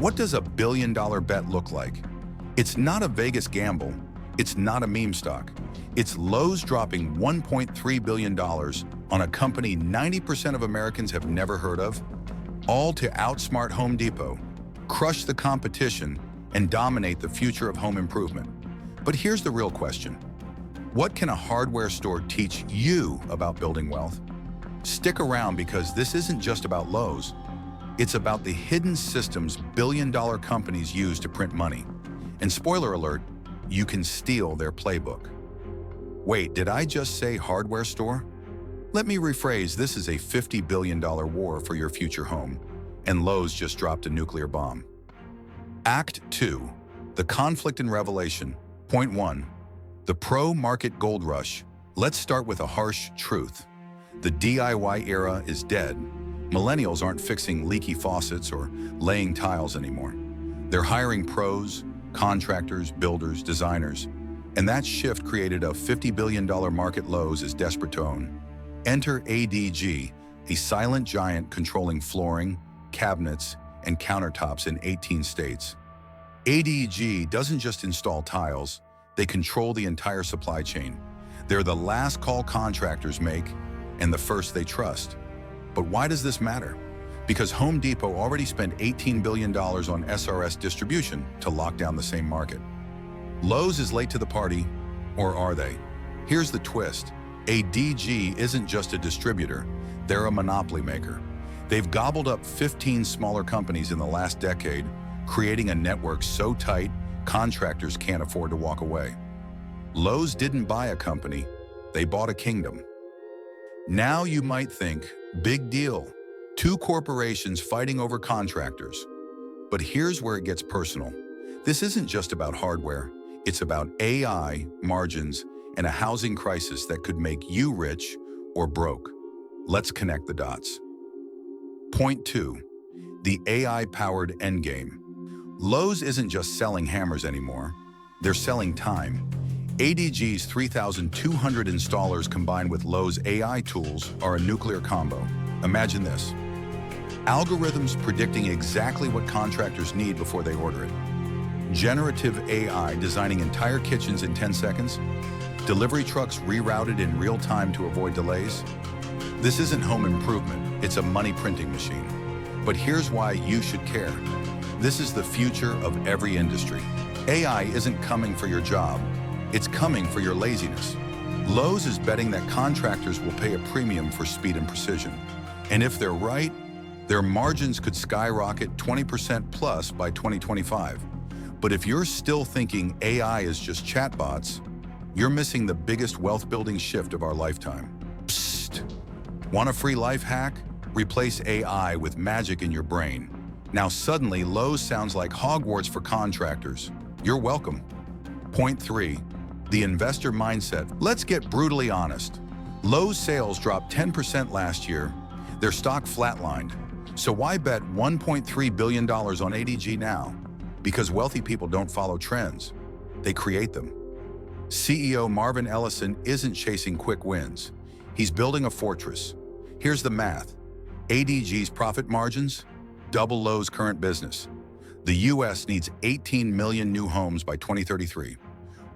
What does a billion-dollar bet look like? It's not a Vegas gamble. It's not a meme stock. It's Lowe's dropping $1.3 billion on a company 90% of Americans have never heard of, all to outsmart Home Depot, crush the competition, and dominate the future of home improvement. But here's the real question. What can a hardware store teach you about building wealth? Stick around, because this isn't just about Lowe's. It's about the hidden systems billion-dollar companies use to print money. And spoiler alert, you can steal their playbook. Wait, did I just say hardware store? Let me rephrase, this is a $50 billion war for your future home, and Lowe's just dropped a nuclear bomb. Act 2, the conflict and revelation. Point 1, the pro-market gold rush. Let's start with a harsh truth. The DIY era is dead. Millennials aren't fixing leaky faucets or laying tiles anymore. They're hiring pros, contractors, builders, designers, and that shift created a $50 billion market Lowe's is desperate to own. Enter ADG, a silent giant controlling flooring, cabinets, and countertops in 18 states. ADG doesn't just install tiles, they control the entire supply chain. They're the last call contractors make and the first they trust. But why does this matter? Because Home Depot already spent $18 billion on SRS distribution to lock down the same market. Lowe's is late to the party, or are they? Here's the twist. ADG isn't just a distributor, they're a monopoly maker. They've gobbled up 15 smaller companies in the last decade, creating a network so tight, contractors can't afford to walk away. Lowe's didn't buy a company, they bought a kingdom. Now you might think, big deal, two corporations fighting over contractors. But here's where it gets personal. This isn't just about hardware, it's about AI, margins, and a housing crisis that could make you rich or broke. Let's connect the dots. Point 2, the AI-powered endgame. Lowe's isn't just selling hammers anymore, they're selling time. ADG's 3,200 installers combined with Lowe's AI tools are a nuclear combo. Imagine this. Algorithms predicting exactly what contractors need before they order it. Generative AI designing entire kitchens in 10 seconds. Delivery trucks rerouted in real time to avoid delays. This isn't home improvement, it's a money printing machine. But here's why you should care. This is the future of every industry. AI isn't coming for your job, it's coming for your laziness. Lowe's is betting that contractors will pay a premium for speed and precision. And if they're right, their margins could skyrocket 20% plus by 2025. But if you're still thinking AI is just chatbots, you're missing the biggest wealth-building shift of our lifetime. Psst! Want a free life hack? Replace AI with magic in your brain. Now suddenly, Lowe's sounds like Hogwarts for contractors. You're welcome. Point 3, the investor mindset. Let's get brutally honest. Lowe's sales dropped 10% last year. Their stock flatlined. So why bet $1.3 billion on ADG now? Because wealthy people don't follow trends, they create them. CEO Marvin Ellison isn't chasing quick wins. He's building a fortress. Here's the math. ADG's profit margins, double Lowe's current business. The US needs 18 million new homes by 2033.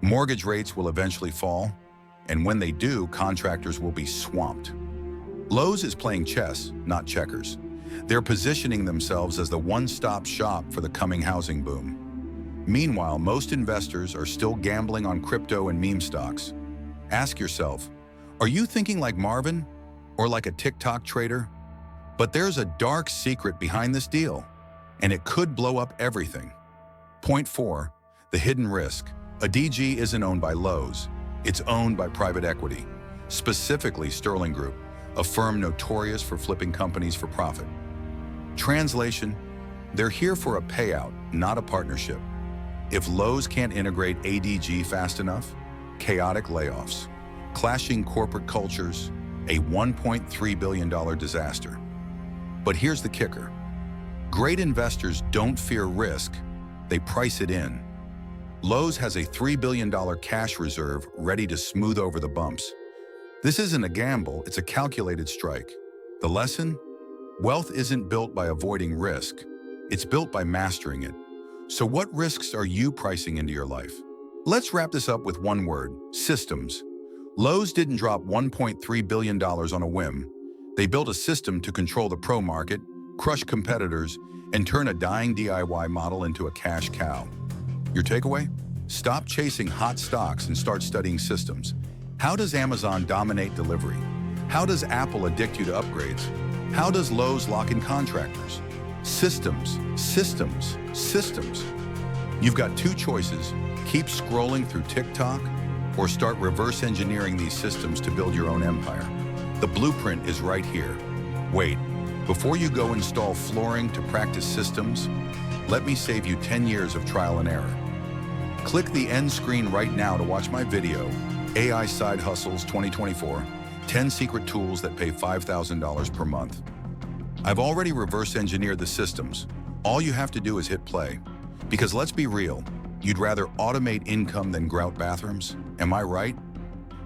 Mortgage rates will eventually fall, and when they do, contractors will be swamped. Lowe's is playing chess, not checkers. They're positioning themselves as the one-stop shop for the coming housing boom. Meanwhile, most investors are still gambling on crypto and meme stocks. Ask yourself, are you thinking like Marvin or like a TikTok trader? But there's a dark secret behind this deal, and it could blow up everything. Point 4, the hidden risk. ADG isn't owned by Lowe's, it's owned by private equity, specifically Sterling Group, a firm notorious for flipping companies for profit. Translation, they're here for a payout, not a partnership. If Lowe's can't integrate ADG fast enough, chaotic layoffs, clashing corporate cultures, a $1.3 billion disaster. But here's the kicker. Great investors don't fear risk, they price it in. Lowe's has a $3 billion cash reserve ready to smooth over the bumps. This isn't a gamble, it's a calculated strike. The lesson? Wealth isn't built by avoiding risk. It's built by mastering it. So what risks are you pricing into your life? Let's wrap this up with one word: systems. Lowe's didn't drop $1.3 billion on a whim. They built a system to control the pro market, crush competitors, and turn a dying DIY model into a cash cow. Your takeaway? Stop chasing hot stocks and start studying systems. How does Amazon dominate delivery? How does Apple addict you to upgrades? How does Lowe's lock in contractors? Systems, systems, systems. You've got two choices: keep scrolling through TikTok or start reverse engineering these systems to build your own empire. The blueprint is right here. Wait, before you go install flooring to practice systems, let me save you 10 years of trial and error. Click the end screen right now to watch my video, AI Side Hustles 2024, 10 secret tools that pay $5,000 per month. I've already reverse engineered the systems. All you have to do is hit play. Because let's be real, you'd rather automate income than grout bathrooms? Am I right?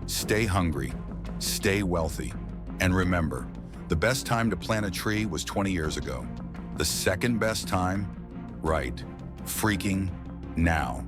Stay hungry, stay wealthy, and remember, the best time to plant a tree was 20 years ago. The second best time? Right, freaking now.